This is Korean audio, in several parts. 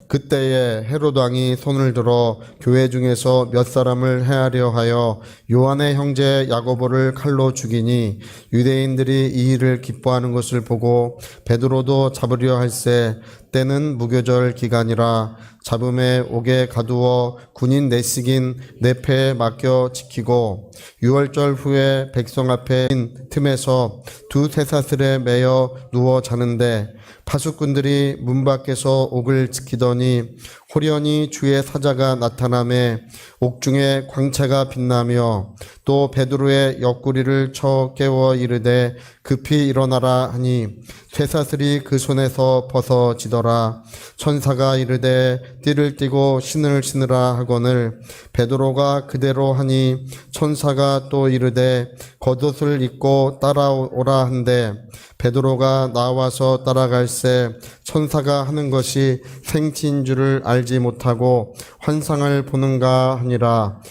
그때에 헤롯 왕이 손을 들어 교회 중에서 몇 사람을 해하려 하여 요한의 형제 야고보를 칼로 죽이니 유대인들이 이 일을 기뻐하는 것을 보고 베드로도 잡으려 할세 때는 무교절 기간이라 잡음에 옥에 가두어 군인 내식인 내패에 맡겨 지키고 6월절 후에 백성 앞에 틈에서 두 쇠사슬에 매여 누워 자는데 파수꾼들이 문 밖에서 옥을 지키더니 호련히 주의 사자가 나타나매 옥중에 광채가 빛나며 또 베드로의 옆구리를 쳐 깨워 이르되 급히 일어나라 하니 쇠사슬이 그 손에서 벗어지더라. 천사가 이르되 띠를 띠고 신을 신으라 하거늘 베드로가 그대로 하니 천사가 또 이르되 겉옷을 입고 따라오라 한데 베드로가 나와서 따라갈새 천사가 하는 것이 생치인 줄을 알지 못하고 환상을 보는가 하니라.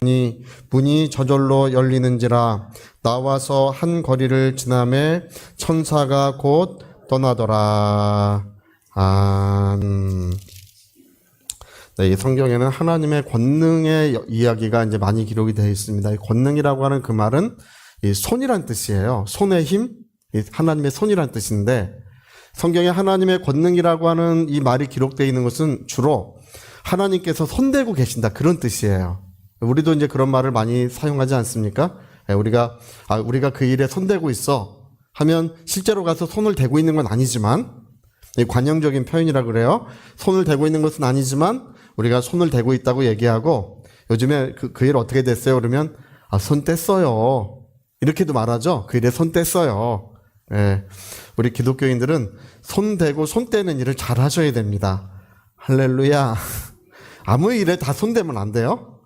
문이 저절로 열리는지라 나와서 한 거리를 지나매 천사가 곧 떠나더라. 네, 이 성경에는 하나님의 권능의 이야기가 이제 많이 기록이 되어 있습니다. 이 권능이라고 하는 그 말은 이 손이란 뜻이에요. 손의 힘, 하나님의 손이란 뜻인데 성경에 하나님의 권능이라고 하는 이 말이 기록되어 있는 것은 주로 하나님께서 손대고 계신다 그런 뜻이에요. 우리도 이제 그런 말을 많이 사용하지 않습니까? 우리가 그 일에 손대고 있어 하면 실제로 가서 손을 대고 있는 건 아니지만 관용적인 표현이라 그래요. 손을 대고 있는 것은 아니지만 우리가 손을 대고 있다고 얘기하고 요즘에 그 일 어떻게 됐어요? 그러면 손 뗐어요. 이렇게도 말하죠. 그 일에 손 뗐어요. 예, 우리 기독교인들은 손 대고 손 떼는 일을 잘 하셔야 됩니다. 할렐루야. 아무 일에 다 손 대면 안 돼요.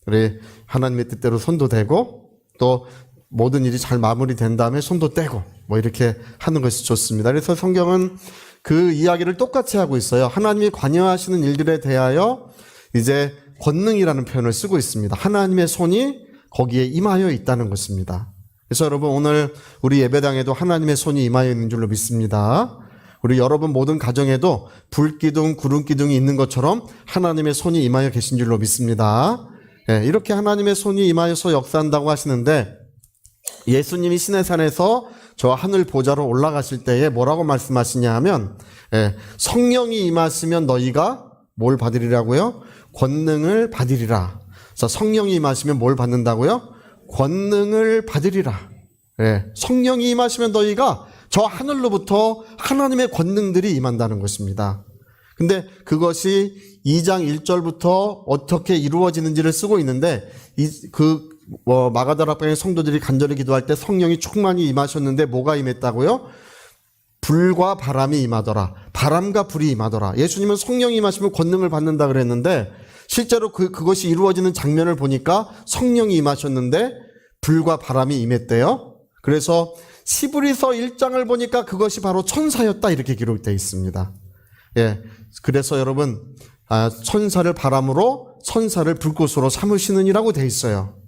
우리 하나님의 뜻대로 손도 대고 또 모든 일이 잘 마무리된 다음에 손도 떼고 뭐 이렇게 하는 것이 좋습니다. 그래서 성경은 그 이야기를 똑같이 하고 있어요. 하나님이 관여하시는 일들에 대하여 이제 권능이라는 표현을 쓰고 있습니다. 하나님의 손이 거기에 임하여 있다는 것입니다. 그래서 여러분 오늘 우리 예배당에도 하나님의 손이 임하여 있는 줄로 믿습니다. 우리 여러분 모든 가정에도 불기둥, 구름기둥이 있는 것처럼 하나님의 손이 임하여 계신 줄로 믿습니다. 네, 이렇게 하나님의 손이 임하여서 역사한다고 하시는데 예수님이 시내산에서 저 하늘 보좌로 올라가실 때에 뭐라고 말씀하시냐 하면 성령이 임하시면 너희가 뭘 받으리라고요? 권능을 받으리라. 자, 성령이 임하시면 뭘 받는다고요? 권능을 받으리라. 성령이 임하시면 너희가 저 하늘로부터 하나님의 권능들이 임한다는 것입니다. 근데 그것이 2장 1절부터 어떻게 이루어지는지를 쓰고 있는데 마가다락방의 성도들이 간절히 기도할 때 성령이 충만히 임하셨는데 뭐가 임했다고요? 불과 바람이 임하더라. 바람과 불이 임하더라. 예수님은 성령이 임하시면 권능을 받는다 그랬는데 실제로 그것이 이루어지는 장면을 보니까 성령이 임하셨는데 불과 바람이 임했대요. 그래서 시브리서 1장을 보니까 그것이 바로 천사였다 이렇게 기록되어 있습니다. 예, 그래서 여러분 천사를 바람으로 천사를 불꽃으로 삼으시느니라고 되어 있어요.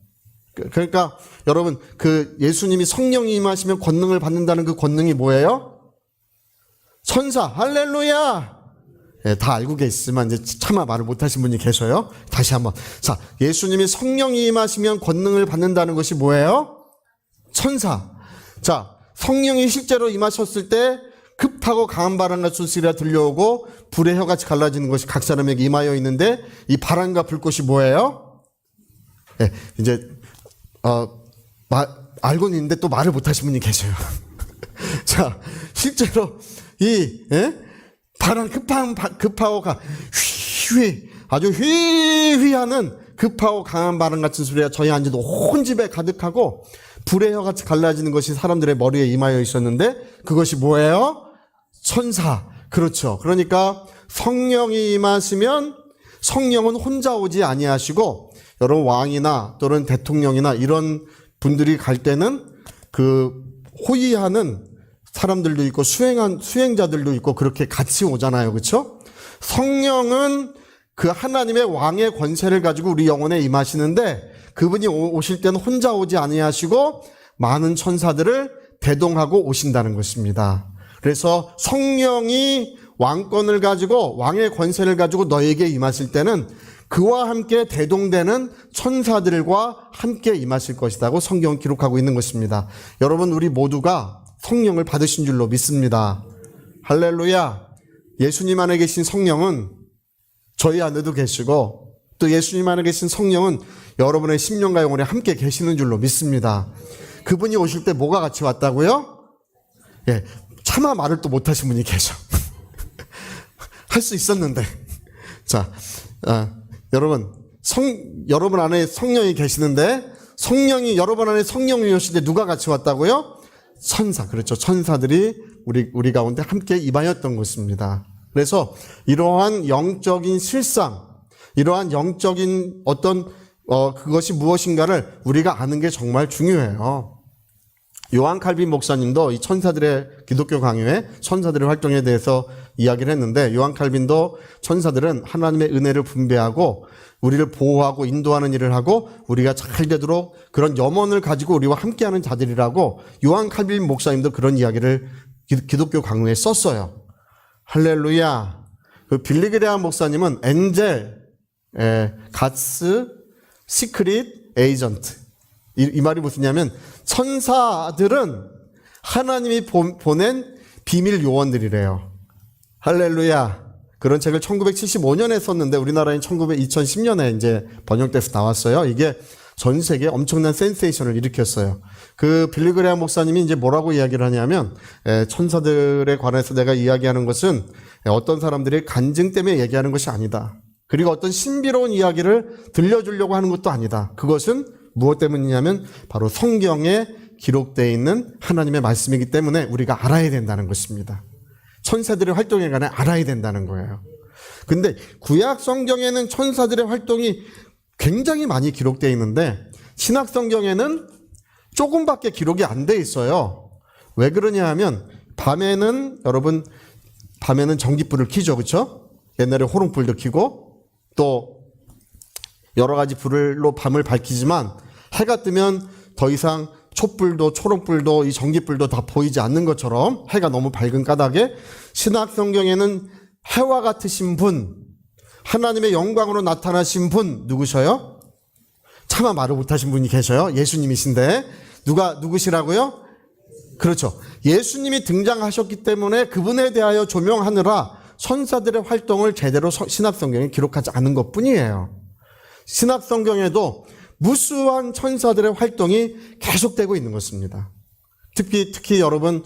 그러니까 여러분 그 예수님이 성령이 임하시면 권능을 받는다는 그 권능이 뭐예요? 천사. 할렐루야. 예, 다 알고 계시지만 이제 차마 말을 못하신 분이 계셔요. 다시 한번. 자, 예수님이 성령이 임하시면 권능을 받는다는 것이 뭐예요? 천사. 자, 성령이 실제로 임하셨을 때 급하고 강한 바람 같은 소리가 들려오고 불의 혀같이 갈라지는 것이 각 사람에게 임하여 있는데 이 바람과 불꽃이 뭐예요? 예, 이제 알고는 있는데 또 말을 못하신 분이 계셔요. 자, 실제로 바람 급하고 아주 휘휘하는 급하고 강한 바람 같은 소리가 저희 앉은 온 집에 가득하고 불의 혀같이 갈라지는 것이 사람들의 머리에 임하여 있었는데 그것이 뭐예요? 천사. 그렇죠. 그러니까 성령이 임하시면 성령은 혼자 오지 아니하시고 여러분 왕이나 또는 대통령이나 이런 분들이 갈 때는 그 호위하는 사람들도 있고 수행자들도 있고 그렇게 같이 오잖아요. 그렇죠? 성령은 그 하나님의 왕의 권세를 가지고 우리 영혼에 임하시는데 그분이 오실 때는 혼자 오지 아니하시고 많은 천사들을 대동하고 오신다는 것입니다. 그래서 성령이 왕권을 가지고 왕의 권세를 가지고 너에게 임하실 때는 그와 함께 대동되는 천사들과 함께 임하실 것이라고 성경은 기록하고 있는 것입니다. 여러분, 우리 모두가 성령을 받으신 줄로 믿습니다. 할렐루야. 예수님 안에 계신 성령은 저희 안에도 계시고 또 예수님 안에 계신 성령은 여러분의 심령과 영혼에 함께 계시는 줄로 믿습니다. 그분이 오실 때 뭐가 같이 왔다고요? 예, 차마 말을 또 못하신 분이 계셔. 할 수 있었는데. 자, 여러분, 여러분 안에 성령이 계시는데 여러분 안에 성령이 오실 때 누가 같이 왔다고요? 천사, 그렇죠. 천사들이 우리 가운데 함께 임하였던 것입니다. 그래서 이러한 영적인 실상, 이러한 영적인 어떤 그것이 무엇인가를 우리가 아는 게 정말 중요해요. 요한 칼빈 목사님도 이 천사들의 기독교 강요에 천사들의 활동에 대해서 이야기를 했는데, 요한 칼빈도 천사들은 하나님의 은혜를 분배하고 우리를 보호하고 인도하는 일을 하고 우리가 잘 되도록 그런 염원을 가지고 우리와 함께하는 자들이라고 요한 칼빈 목사님도 그런 이야기를 기독교 강요에 썼어요. 할렐루야. 그 빌리 그레함 목사님은 엔젤, 갓스, 시크릿, 에이전트. 이 말이 무슨냐면 천사들은 하나님이 보낸 비밀 요원들이래요. 할렐루야. 그런 책을 1975년에 썼는데 우리나라엔 2010년에 이제 번역돼서 나왔어요. 이게 전 세계에 엄청난 센세이션을 일으켰어요. 그 빌리 그레함 목사님이 이제 뭐라고 이야기를 하냐면, 천사들에 관해서 내가 이야기하는 것은 어떤 사람들이 간증 때문에 얘기하는 것이 아니다. 그리고 어떤 신비로운 이야기를 들려주려고 하는 것도 아니다. 그것은 무엇 때문이냐면 바로 성경에 기록되어 있는 하나님의 말씀이기 때문에 우리가 알아야 된다는 것입니다. 천사들의 활동에 관해 알아야 된다는 거예요. 근데 구약 성경에는 천사들의 활동이 굉장히 많이 기록되어 있는데 신약 성경에는 조금밖에 기록이 안 돼 있어요. 왜 그러냐 하면 밤에는 전깃불을 켜죠. 그렇죠? 옛날에 호롱불도 켜고 또 여러 가지 불로 밤을 밝히지만 해가 뜨면 더 이상 촛불도 초록불도 이 전깃불도 다 보이지 않는 것처럼 해가 너무 밝은 까닭에 신약 성경에는 해와 같으신 분, 하나님의 영광으로 나타나신 분 누구셔요? 차마 말을 못하신 분이 계셔요. 예수님이신데 누구시라고요? 그렇죠. 예수님이 등장하셨기 때문에 그분에 대하여 조명하느라 천사들의 활동을 제대로 신약 성경에 기록하지 않은 것뿐이에요. 신약 성경에도 무수한 천사들의 활동이 계속되고 있는 것입니다. 특히 여러분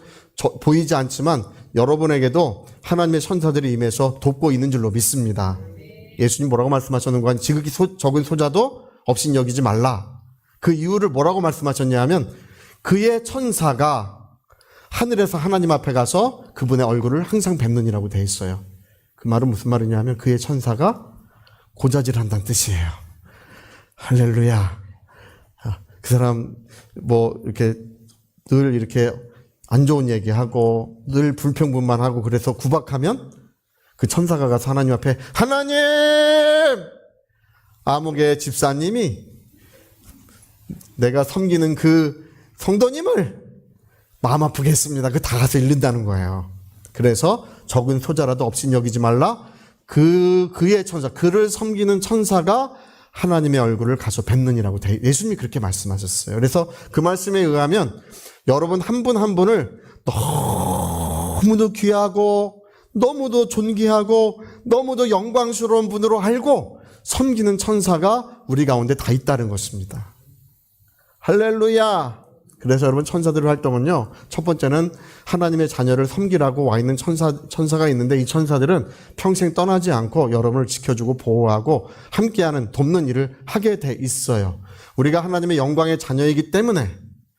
보이지 않지만 여러분에게도 하나님의 천사들이 임해서 돕고 있는 줄로 믿습니다. 예수님 뭐라고 말씀하셨는가? 지극히 적은 소자도 없인 여기지 말라. 그 이유를 뭐라고 말씀하셨냐 하면 그의 천사가 하늘에서 하나님 앞에 가서 그분의 얼굴을 항상 뵙느니라고 되어 있어요. 그 말은 무슨 말이냐 하면 그의 천사가 고자질한다는 뜻이에요. 할렐루야. 그 사람 이렇게 늘 이렇게 안 좋은 얘기하고 늘 불평분만하고 그래서 구박하면 그 천사가 가서 하나님 앞에 하나님, 아무개 집사님이 내가 섬기는 그 성도님을 마음 아프게 했습니다. 그 다 가서 읽는다는 거예요. 그래서 적은 소자라도 없인 여기지 말라. 그의 천사, 그를 섬기는 천사가 하나님의 얼굴을 가서 뵙느니라고 예수님이 그렇게 말씀하셨어요. 그래서 그 말씀에 의하면 여러분 한 분 한 분을 너무도 귀하고 너무도 존귀하고 너무도 영광스러운 분으로 알고 섬기는 천사가 우리 가운데 다 있다는 것입니다. 할렐루야. 그래서 여러분 천사들의 활동은요, 첫 번째는 하나님의 자녀를 섬기라고 와 있는 천사가 있는데 이 천사들은 평생 떠나지 않고 여러분을 지켜주고 보호하고 함께하는 돕는 일을 하게 돼 있어요. 우리가 하나님의 영광의 자녀이기 때문에,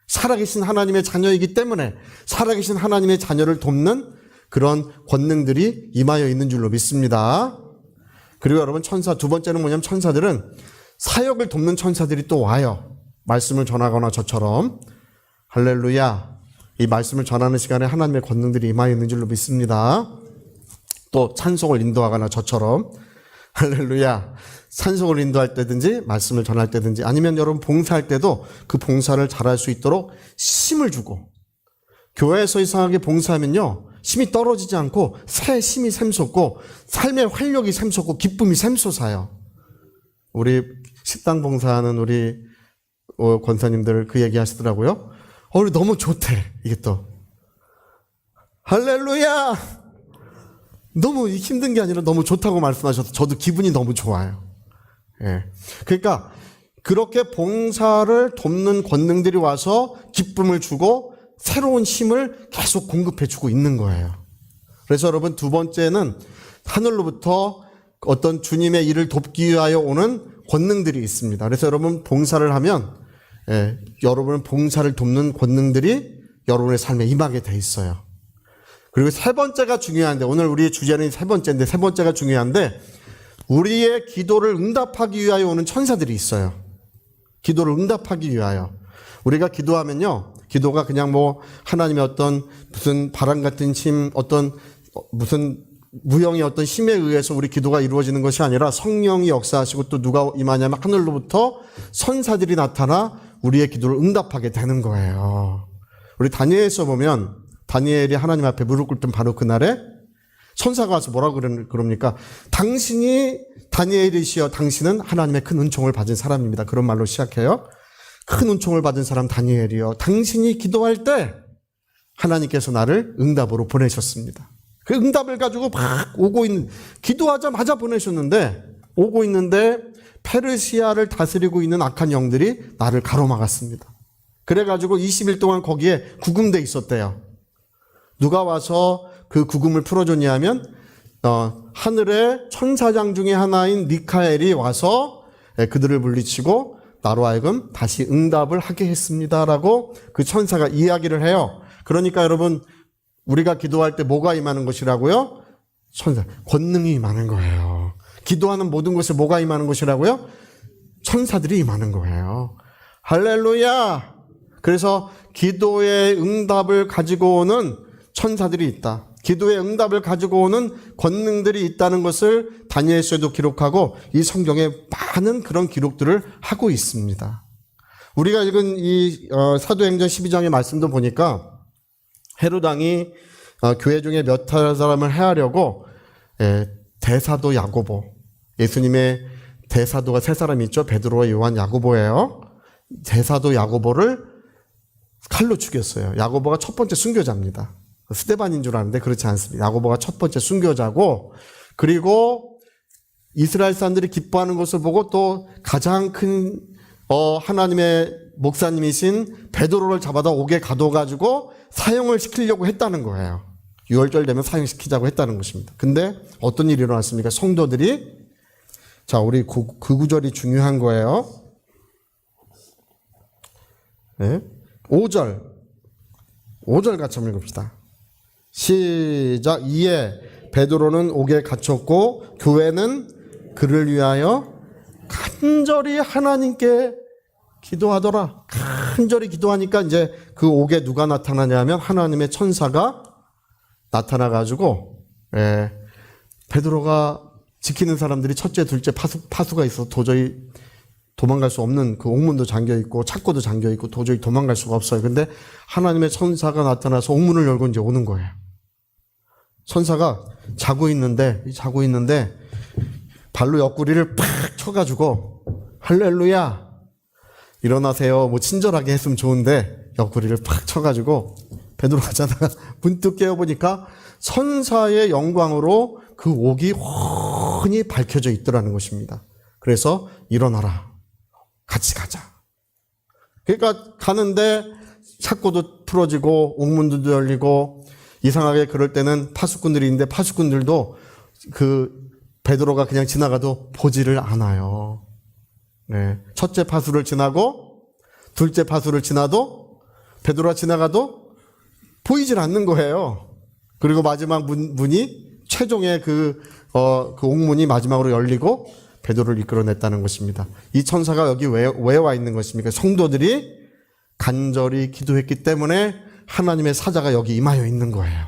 살아계신 하나님의 자녀이기 때문에 살아계신 하나님의 자녀를 돕는 그런 권능들이 임하여 있는 줄로 믿습니다. 그리고 여러분 두 번째는 뭐냐면 천사들은 사역을 돕는 천사들이 또 와요. 말씀을 전하거나 저처럼. 할렐루야. 이 말씀을 전하는 시간에 하나님의 권능들이 임하여 있는 줄로 믿습니다. 또 찬송을 인도하거나 저처럼. 할렐루야. 찬송을 인도할 때든지 말씀을 전할 때든지 아니면 여러분 봉사할 때도 그 봉사를 잘할 수 있도록 힘을 주고, 교회에서 이상하게 봉사하면요 힘이 떨어지지 않고 새 힘이 샘솟고 삶의 활력이 샘솟고 기쁨이 샘솟아요. 우리 식당 봉사하는 우리 권사님들 그 얘기 하시더라고요. 우리 너무 좋대. 이게 또 할렐루야! 너무 힘든 게 아니라 너무 좋다고 말씀하셔서 저도 기분이 너무 좋아요. 예. 그러니까 그렇게 봉사를 돕는 권능들이 와서 기쁨을 주고 새로운 힘을 계속 공급해 주고 있는 거예요. 그래서 여러분 두 번째는 하늘로부터 어떤 주님의 일을 돕기 위하여 오는 권능들이 있습니다. 그래서 여러분 봉사를 하면 여러분은 봉사를 돕는 권능들이 여러분의 삶에 임하게 돼 있어요. 그리고 세 번째가 중요한데, 오늘 우리의 주제는 세 번째인데, 세 번째가 중요한데, 우리의 기도를 응답하기 위하여 오는 천사들이 있어요. 기도를 응답하기 위하여. 우리가 기도하면요, 기도가 그냥 뭐 하나님의 어떤 무슨 바람 같은 힘, 어떤 무슨 무형의 어떤 힘에 의해서 우리 기도가 이루어지는 것이 아니라 성령이 역사하시고 또 누가 임하냐면 하늘로부터 천사들이 나타나 우리의 기도를 응답하게 되는 거예요. 우리 다니엘에서 보면 다니엘이 하나님 앞에 무릎 꿇던 바로 그날에 천사가 와서 뭐라고 그럽니까? 당신이 다니엘이시여 당신은 하나님의 큰 은총을 받은 사람입니다. 그런 말로 시작해요. 큰 은총을 받은 사람 다니엘이여 당신이 기도할 때 하나님께서 나를 응답으로 보내셨습니다. 그 응답을 가지고 막 오고 있는, 기도하자마자 보내셨는데 오고 있는데 페르시아를 다스리고 있는 악한 영들이 나를 가로막았습니다. 그래가지고 20일 동안 거기에 구금돼 있었대요. 누가 와서 그 구금을 풀어줬냐 하면 하늘의 천사장 중에 하나인 미카엘이 와서 그들을 물리치고 나로 하여금 다시 응답을 하게 했습니다라고 그 천사가 이야기를 해요. 그러니까 여러분 우리가 기도할 때 뭐가 임하는 것이라고요? 천사, 권능이 임하는 거예요. 기도하는 모든 것에 뭐가 임하는 것이라고요? 천사들이 임하는 거예요. 할렐루야! 그래서 기도의 응답을 가지고 오는 천사들이 있다. 기도의 응답을 가지고 오는 권능들이 있다는 것을 다니엘서에도 기록하고 이 성경에 많은 그런 기록들을 하고 있습니다. 우리가 읽은 이 사도행전 12장의 말씀도 보니까 헤롯 왕이 교회 중에 몇 사람을 해하려고 대사도 야고보, 예수님의 대사도가 세 사람이 있죠. 베드로와 요한, 야고보예요. 대사도 야고보를 칼로 죽였어요. 야고보가 첫 번째 순교자입니다. 스데반인 줄 아는데 그렇지 않습니다. 야고보가 첫 번째 순교자고, 그리고 이스라엘 사람들이 기뻐하는 것을 보고 또 가장 큰 하나님의 목사님이신 베드로를 잡아다 옥에 가둬가지고 사형을 시키려고 했다는 거예요. 유월절 되면 사형시키자고 했다는 것입니다. 근데 어떤 일이 일어났습니까? 성도들이, 자, 우리 그 구절이 중요한 거예요. 네. 5절 같이 한번 읽읍시다. 시작. 이에 베드로는 옥에 갇혔고 교회는 그를 위하여 간절히 하나님께 기도하더라. 간절히 기도하니까 이제 그 옥에 누가 나타나냐면 하나님의 천사가 나타나가지고, 베드로가 지키는 사람들이 첫째, 둘째 파수가 있어서 도저히 도망갈 수 없는, 그 옥문도 잠겨있고 창고도 잠겨있고 도저히 도망갈 수가 없어요. 근데 하나님의 천사가 나타나서 옥문을 열고 이제 오는 거예요. 천사가 자고 있는데 발로 옆구리를 팍 쳐가지고 할렐루야 일어나세요 뭐 친절하게 했으면 좋은데 옆구리를 팍 쳐가지고 베드로가 자다가 문득 깨어보니까 천사의 영광으로 그 옥이 훤히 밝혀져 있더라는 것입니다. 그래서 일어나라, 같이 가자. 그러니까 가는데 창고도 풀어지고 옥문도 열리고, 이상하게 그럴 때는 파수꾼들이 있는데 파수꾼들도 그 베드로가 그냥 지나가도 보지를 않아요. 네. 첫째 파수를 지나고 둘째 파수를 지나도 베드로가 지나가도 보이질 않는 거예요. 그리고 마지막 문이 최종의 그 옥문이 마지막으로 열리고 베드로를 이끌어냈다는 것입니다. 이 천사가 여기 왜 와 있는 것입니까? 성도들이 간절히 기도했기 때문에 하나님의 사자가 여기 임하여 있는 거예요.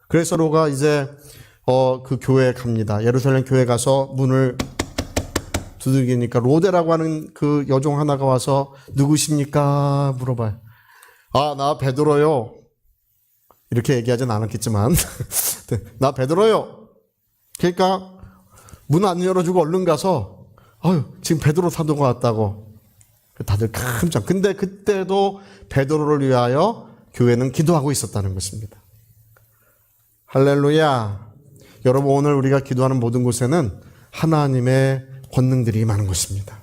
그래서 로가 이제 그 교회에 갑니다. 예루살렘 교회 가서 문을 두들기니까 로데라고 하는 그 여종 하나가 와서 누구십니까? 물어봐요. 아, 나 베드로요. 이렇게 얘기하진 않았겠지만 나 베드로요. 그러니까 문 안 열어주고 얼른 가서 지금 베드로 사도가 왔다고 다들 깜짝. 근데 그때도 베드로를 위하여 교회는 기도하고 있었다는 것입니다. 할렐루야. 여러분, 오늘 우리가 기도하는 모든 곳에는 하나님의 권능들이 임하는 것입니다.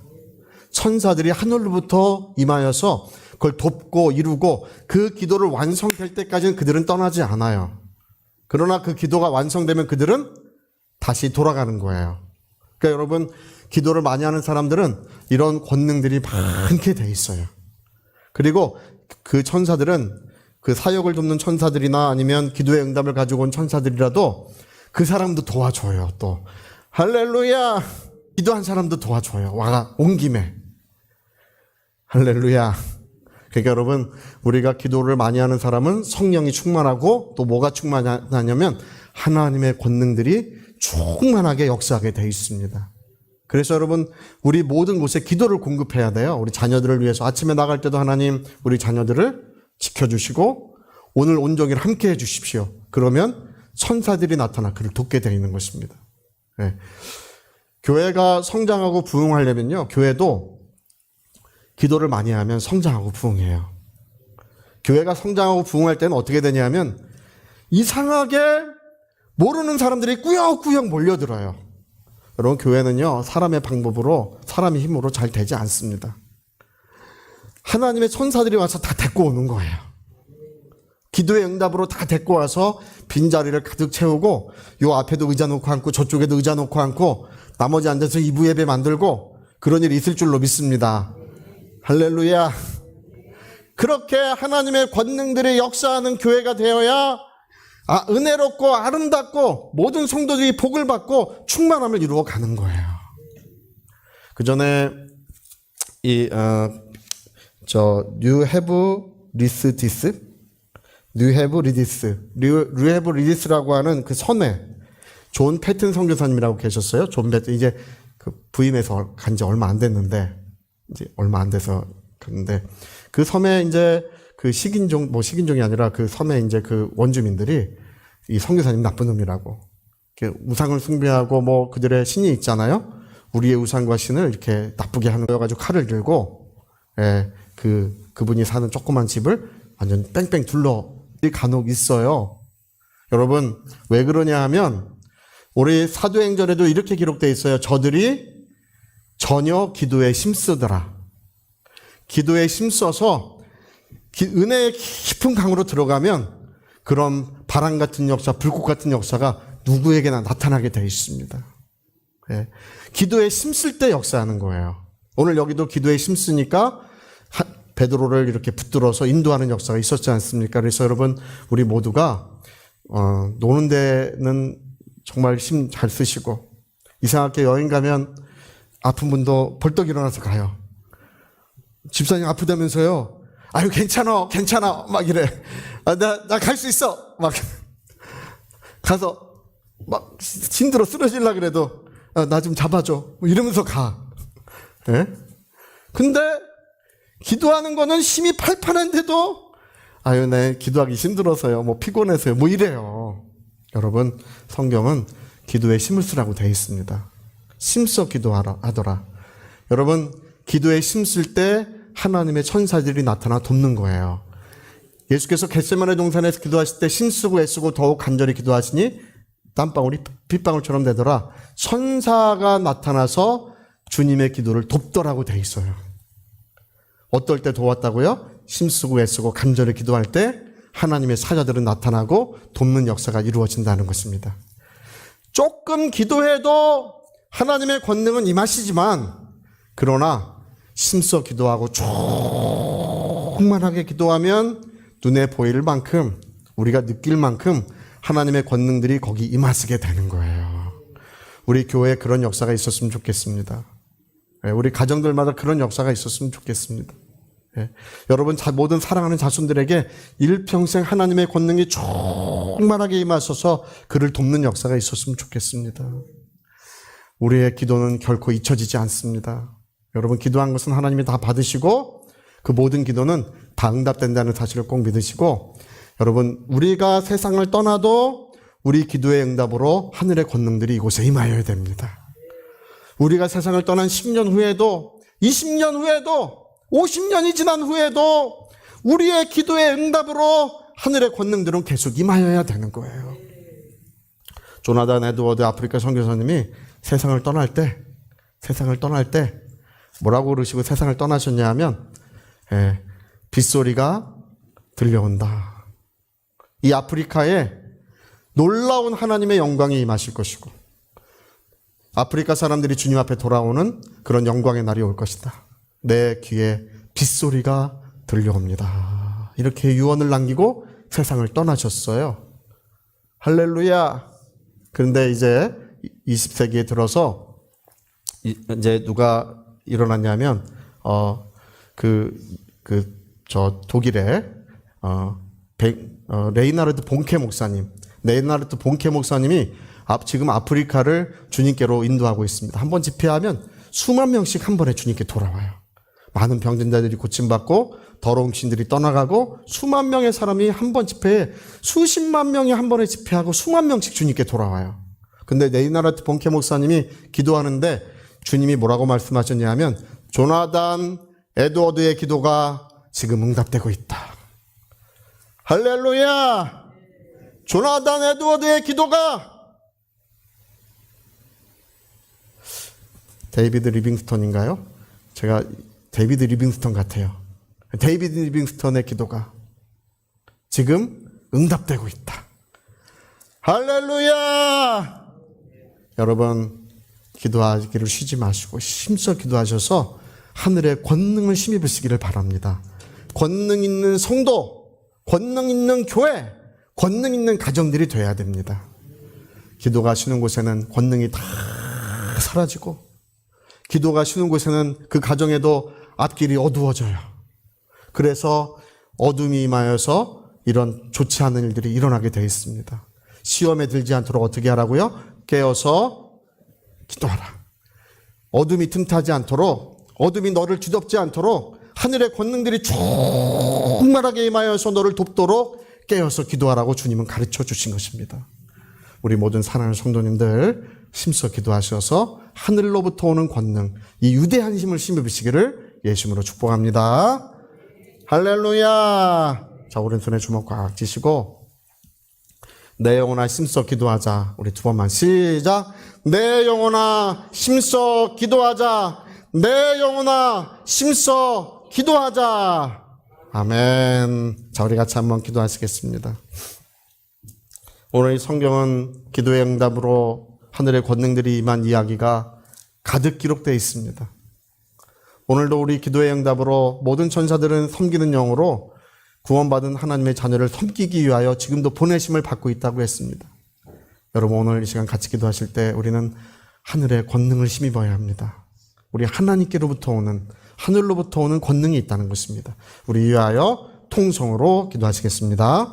천사들이 하늘로부터 임하여서 그걸 돕고 이루고 그 기도를 완성될 때까지는 그들은 떠나지 않아요. 그러나 그 기도가 완성되면 그들은 다시 돌아가는 거예요. 그러니까 여러분, 기도를 많이 하는 사람들은 이런 권능들이 많게 돼 있어요. 그리고 그 천사들은 그 사역을 돕는 천사들이나 아니면 기도의 응답을 가지고 온 천사들이라도 그 사람도 도와줘요. 또 할렐루야. 기도한 사람도 도와줘요. 온 김에. 할렐루야. 그러니까 여러분, 우리가 기도를 많이 하는 사람은 성령이 충만하고 또 뭐가 충만하냐면 하나님의 권능들이 충만하게 역사하게 돼 있습니다. 그래서 여러분, 우리 모든 곳에 기도를 공급해야 돼요. 우리 자녀들을 위해서 아침에 나갈 때도 하나님 우리 자녀들을 지켜주시고 오늘 온종일 함께 해주십시오. 그러면 천사들이 나타나 그를 돕게 되어 있는 것입니다. 네. 교회가 성장하고 부흥하려면요, 교회도 기도를 많이 하면 성장하고 부흥해요. 교회가 성장하고 부흥할 때는 어떻게 되냐면 이상하게 모르는 사람들이 꾸역꾸역 몰려들어요. 여러분, 교회는요, 사람의 방법으로, 사람의 힘으로 잘 되지 않습니다. 하나님의 천사들이 와서 다 데리고 오는 거예요. 기도의 응답으로 다 데리고 와서 빈자리를 가득 채우고 요 앞에도 의자 놓고 앉고 저쪽에도 의자 놓고 앉고 나머지 앉아서 2부 예배 만들고 그런 일이 있을 줄로 믿습니다. 할렐루야. 그렇게 하나님의 권능들이 역사하는 교회가 되어야 은혜롭고 아름답고 모든 성도들이 복을 받고 충만함을 이루어 가는 거예요. 그 전에 New Have This, New Have This,라고 하는 그 선회, 존 패튼 선교사님이라고 계셨어요. 존 패튼, 이제 그 부임해서 간 지 얼마 안 됐는데, 이제 얼마 안 돼서 갔는데, 그 섬에 이제 그 식인종이 아니라 그 섬에 이제 그 원주민들이 이 선교사님 나쁜 놈이라고, 우상을 숭배하고 그들의 신이 있잖아요. 우리의 우상과 신을 이렇게 나쁘게 하는 거여가지고 칼을 들고, 그분이 사는 조그만 집을 완전 뺑뺑 둘러 간혹 있어요. 여러분, 왜 그러냐 하면 우리 사도행전에도 이렇게 기록되어 있어요. 저들이 전혀 기도에 힘쓰더라. 기도에 힘써서 은혜의 깊은 강으로 들어가면 그런 바람 같은 역사, 불꽃 같은 역사가 누구에게나 나타나게 되어 있습니다. 기도에 힘쓸 때 역사하는 거예요. 오늘 여기도 기도에 힘쓰니까 베드로를 이렇게 붙들어서 인도하는 역사가 있었지 않습니까? 그래서 여러분, 우리 모두가 노는 데는 정말 힘 잘 쓰시고, 이상하게 여행 가면 아픈 분도 벌떡 일어나서 가요. 집사님 아프다면서요? 아유, 괜찮아 막 이래. 나 갈 수 있어 막 가서 막 힘들어 쓰러질라 그래도 나 좀 잡아줘 이러면서 가. 근데 기도하는 거는 힘이 팔팔한데도 네, 기도하기 힘들어서요, 피곤해서요, 이래요. 여러분, 성경은 기도에 힘을 쓰라고 되어 있습니다. 힘써 기도하더라. 여러분, 기도에 힘쓸 때 하나님의 천사들이 나타나 돕는 거예요. 예수께서 겟세마네 동산에서 기도하실 때 힘쓰고 애쓰고 더욱 간절히 기도하시니 땀방울이 빗방울처럼 되더라. 천사가 나타나서 주님의 기도를 돕더라고 되어 있어요. 어떨 때 도왔다고요? 힘쓰고 애쓰고 간절히 기도할 때 하나님의 사자들은 나타나고 돕는 역사가 이루어진다는 것입니다. 조금 기도해도 하나님의 권능은 임하시지만, 그러나 힘써 기도하고 충만하게 기도하면 눈에 보일 만큼, 우리가 느낄 만큼 하나님의 권능들이 거기 임하시게 되는 거예요. 우리 교회에 그런 역사가 있었으면 좋겠습니다. 우리 가정들마다 그런 역사가 있었으면 좋겠습니다. 여러분, 모든 사랑하는 자손들에게 일평생 하나님의 권능이 충만하게 임하셔서 그를 돕는 역사가 있었으면 좋겠습니다. 우리의 기도는 결코 잊혀지지 않습니다. 여러분, 기도한 것은 하나님이 다 받으시고 그 모든 기도는 다 응답된다는 사실을 꼭 믿으시고, 여러분, 우리가 세상을 떠나도 우리 기도의 응답으로 하늘의 권능들이 이곳에 임하여야 됩니다. 우리가 세상을 떠난 10년 후에도, 20년 후에도, 50년이 지난 후에도 우리의 기도의 응답으로 하늘의 권능들은 계속 임하여야 되는 거예요. 조나단 에드워드 아프리카 선교사님이 세상을 떠날 때 뭐라고 그러시고 세상을 떠나셨냐 하면, 빗소리가 들려온다. 이 아프리카에 놀라운 하나님의 영광이 임하실 것이고, 아프리카 사람들이 주님 앞에 돌아오는 그런 영광의 날이 올 것이다. 내 귀에 빗소리가 들려옵니다. 이렇게 유언을 남기고 세상을 떠나셨어요. 할렐루야. 그런데 이제 20세기에 들어서 이제 누가 일어났냐면 독일의 레이나르트 본케 목사님이 지금 아프리카를 주님께로 인도하고 있습니다. 한번 집회하면 수만 명씩 한 번에 주님께 돌아와요. 많은 병든자들이 고침받고 더러운 귀신들이 떠나가고 수만 명의 사람이 한 번 집회에 수십만 명이 한 번에 집회하고 수만 명씩 주님께 돌아와요. 근데 레이나르트 본케 목사님이 기도하는데 주님이 뭐라고 말씀하셨냐 하면 조나단 에드워드의 기도가 지금 응답되고 있다. 할렐루야! 조나단 에드워드의 기도가 데이비드 리빙스턴인가요? 제가 데이비드 리빙스턴 같아요. 데이비드 리빙스턴의 기도가 지금 응답되고 있다. 할렐루야! 여러분, 기도하기를 쉬지 마시고 힘써 기도하셔서 하늘의 권능을 힘입으시기를 바랍니다. 권능 있는 성도, 권능 있는 교회, 권능 있는 가정들이 돼야 됩니다. 기도가 쉬는 곳에는 권능이 다 사라지고, 기도가 쉬는 곳에는 그 가정에도 앞길이 어두워져요. 그래서 어둠이 임하여서 이런 좋지 않은 일들이 일어나게 되어 있습니다. 시험에 들지 않도록 어떻게 하라고요? 깨어서 기도하라. 어둠이 틈타지 않도록, 어둠이 너를 뒤덮지 않도록 하늘의 권능들이 충만하게 임하여서 너를 돕도록 깨어서 기도하라고 주님은 가르쳐 주신 것입니다. 우리 모든 사랑하는 성도님들 힘써 기도하셔서 하늘로부터 오는 권능, 이 위대한 힘을 힘입으시기를 예수님으로 축복합니다. 할렐루야. 자, 오른손에 주먹 꽉 쥐시고 내 영혼아 힘써 기도하자. 우리 두 번만 시작. 내 영혼아 힘써 기도하자. 내 영혼아 힘써 기도하자. 아멘. 자, 우리 같이 한번 기도하시겠습니다. 오늘 이 성경은 기도의 응답으로 하늘의 권능들이 임한 이야기가 가득 기록되어 있습니다. 오늘도 우리 기도의 응답으로 모든 천사들은 섬기는 영으로 구원받은 하나님의 자녀를 섬기기 위하여 지금도 보내심을 받고 있다고 했습니다. 여러분, 오늘 이 시간 같이 기도하실 때 우리는 하늘의 권능을 힘입어야 합니다. 우리 하나님께로부터 오는, 하늘로부터 오는 권능이 있다는 것입니다. 우리 위하여 통성으로 기도하시겠습니다.